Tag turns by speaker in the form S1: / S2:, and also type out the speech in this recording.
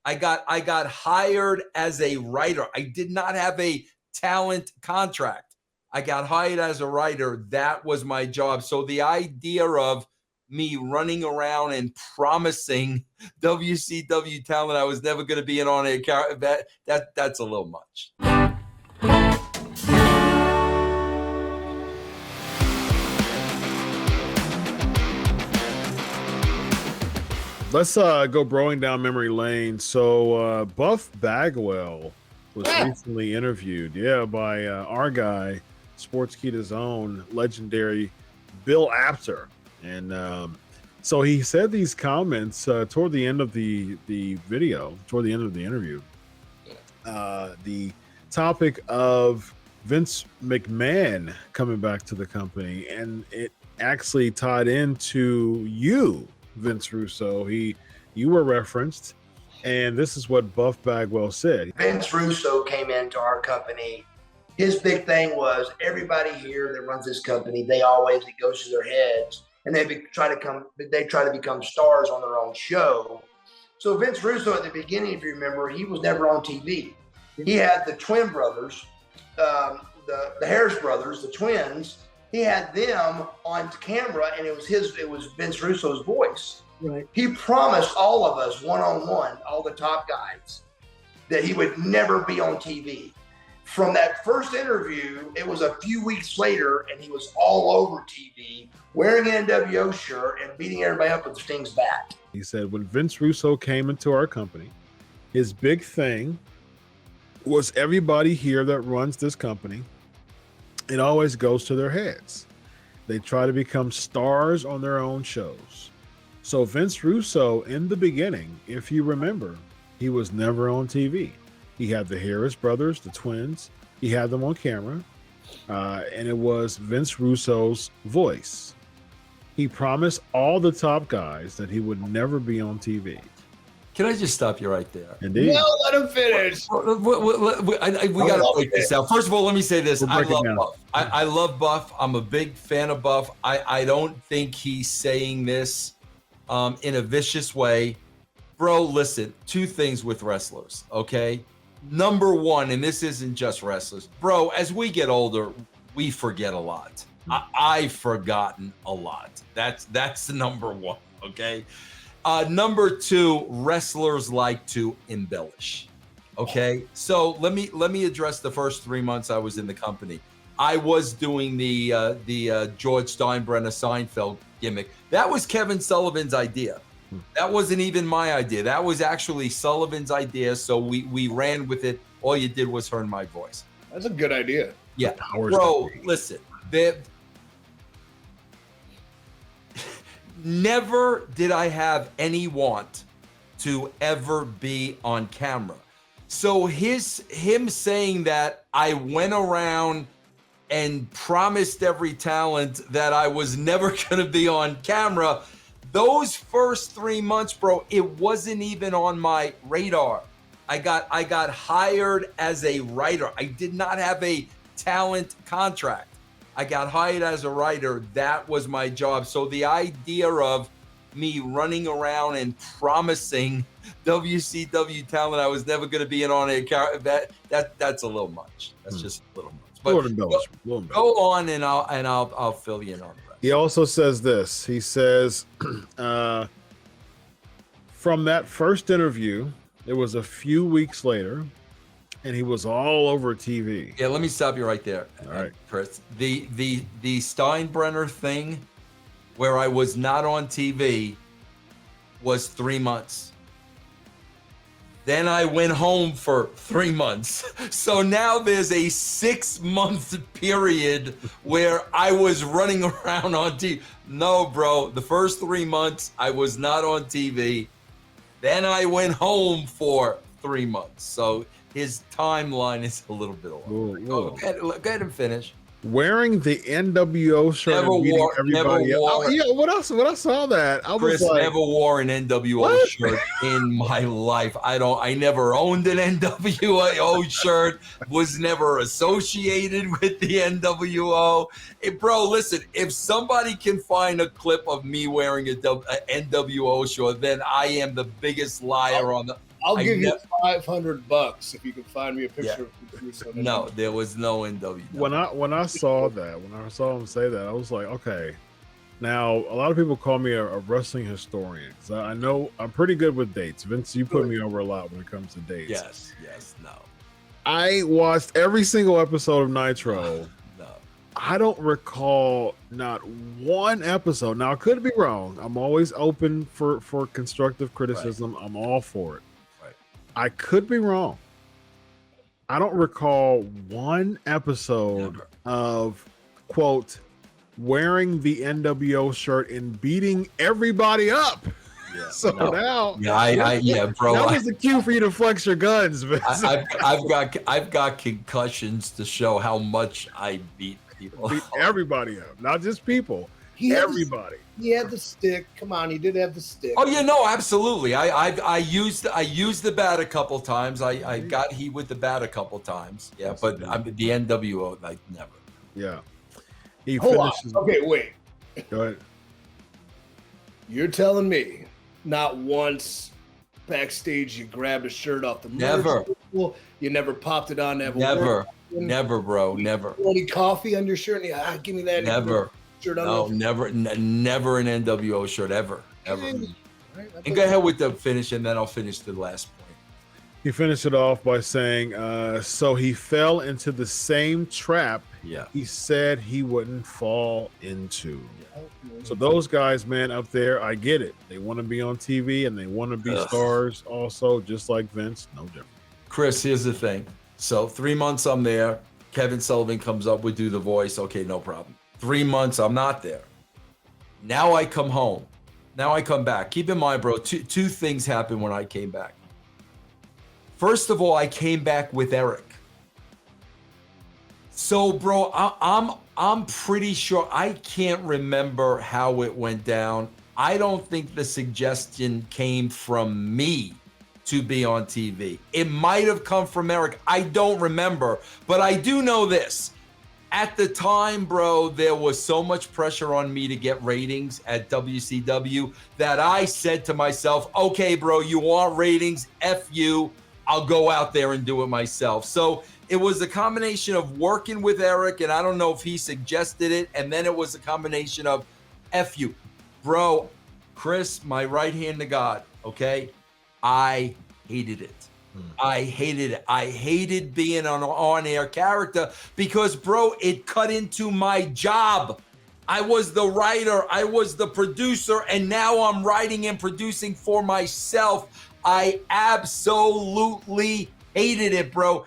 S1: I got hired as a writer. I did not have a talent contract. I got hired as a writer. That was my job. So the idea of me running around and promising WCW talent I was never going to be an on-air character, that's a little much.
S2: Let's go broing down memory lane. So Buff Bagwell was recently interviewed, by our guy, Sportskeeda's own legendary Bill Apter. And so he said these comments toward the end of the video, toward the end of the interview. The topic of Vince McMahon coming back to the company, and it actually tied into you, Vince Russo. You were referenced, and this is what Buff Bagwell said.
S3: Vince Russo came into our company. His big thing was everybody here that runs this company, it goes to their heads, and they try to become stars on their own show. So Vince Russo at the beginning, if you remember, he was never on TV. He had the twin brothers, the Harris brothers, the twins. He had them on camera, and it was Vince Russo's voice.
S4: Right.
S3: He promised all of us one-on-one, all the top guys, that he would never be on TV. From that first interview, it was a few weeks later, and he was all over TV, wearing an NWO shirt and beating everybody up with Sting's bat.
S2: He said when Vince Russo came into our company, his big thing was everybody here that runs this company, it always goes to their heads. They try to become stars on their own shows. So Vince Russo, in the beginning, if you remember, he was never on TV. He had the Harris brothers, the twins. He had them on camera, and it was Vince Russo's voice. He promised all the top guys that he would never be on TV.
S1: Can I just stop you right there?
S2: Indeed.
S4: No, let him finish.
S1: We got to break this out. First of all, let me say this. I love Buff. I love Buff. I'm a big fan of Buff. I don't think he's saying this in a vicious way. Bro, listen, two things with wrestlers, okay? Number one, and this isn't just wrestlers. Bro, as we get older, we forget a lot. I've forgotten a lot. That's number one, okay? Number two, wrestlers like to embellish. Okay, so let me address the first 3 months I was in the company. I was doing the George Steinbrenner Seinfeld gimmick. That was Kevin Sullivan's idea. That wasn't even my idea. That was actually Sullivan's idea. So we ran with it. All you did was hear my voice.
S4: That's a good idea.
S1: Yeah, bro. Listen, never did I have any want to ever be on camera. So him saying that I went around and promised every talent that I was never going to be on camera, those first 3 months, bro, it wasn't even on my radar. I got hired as a writer. I did not have a talent contract. I got hired as a writer. That was my job. So the idea of me running around and promising WCW talent I was never going to be an on-air character, that's a little much. That's just a little much. But go on, and I'll fill you in on the rest.
S2: He also says this. He says, from that first interview, it was a few weeks later, and he was all over TV.
S1: Yeah, let me stop you right there.
S2: All right,
S1: Chris. The Steinbrenner thing, where I was not on TV, was 3 months. Then I went home for 3 months. So now there's a 6 month period where I was running around on TV. No, bro, the first 3 months I was not on TV. Then I went home for 3 months. So his timeline is a little bit off. Go ahead and finish.
S2: Wearing the NWO shirt
S1: Never
S2: and beating
S1: wore-
S2: everybody
S1: never
S2: up.
S1: wore-
S2: Oh, yeah, when I saw that, I
S1: Chris
S2: was like,
S1: never wore an NWO
S2: What?
S1: shirt in my life. I never owned an NWO shirt, was never associated with the NWO. Bro, listen, if somebody can find a clip of me wearing a NWO shirt, then I am the biggest liar on the
S4: I'll give you $500 if you can find me a picture of Vince Russo.
S1: No, there was no NW.
S2: When I saw him say that, I was like, okay. Now, a lot of people call me a wrestling historian because I know I'm pretty good with dates. Vince, you put me over a lot when it comes to dates.
S1: Yes, no.
S2: I watched every single episode of Nitro.
S1: No.
S2: I don't recall not one episode. Now, I could be wrong. I'm always open for constructive criticism. Right. I'm all for it.
S1: Right.
S2: I could be wrong. I don't recall one episode of, quote, wearing the NWO shirt and beating everybody up.
S1: Yeah,
S2: so now,
S1: bro.
S2: That was the cue for you to flex your guns.
S1: I've got concussions to show how much I beat people.
S2: Beat everybody up, not just people. Everybody.
S4: He had the stick. Come on, he did have the stick.
S1: Oh yeah, no, absolutely. I used the bat a couple times. I got heat with the bat a couple times. Yeah, but the NWO, like never.
S2: Yeah.
S4: Hold on. Okay, wait.
S2: Go ahead.
S4: You're telling me not once backstage you grabbed a shirt off the
S1: never.
S4: You never popped it on.
S1: Never, bro. Never.
S4: Any coffee on your shirt? Give me that.
S1: Never.
S4: Shirt on.
S1: No, never an NWO shirt ever. And go ahead with the finish, and then I'll finish the last point.
S2: He finished it off by saying, so he fell into the same trap he said he wouldn't fall into. So those guys, man, up there, I get it. They want to be on TV and they want to be stars also, just like Vince. No different.
S1: Chris, here's the thing. So 3 months I'm there. Kevin Sullivan comes up, we do the voice. Okay, no problem. 3 months I'm not there. Now I come home. Now I come back. Keep in mind, bro, two things happened when I came back. First of all, I came back with Eric. So, bro, I'm pretty sure, I can't remember how it went down. I don't think the suggestion came from me to be on TV. It might have come from Eric. I don't remember, but I do know this. At the time, bro, there was so much pressure on me to get ratings at WCW that I said to myself, okay, bro, you want ratings? F you. I'll go out there and do it myself. So it was a combination of working with Eric, and I don't know if he suggested it, and then it was a combination of F you. Bro, Chris, my right hand to God, okay? I hated it. I hated it. I hated being an on-air character because, bro, it cut into my job. I was the writer, I was the producer, and now I'm writing and producing for myself. I absolutely hated it, bro.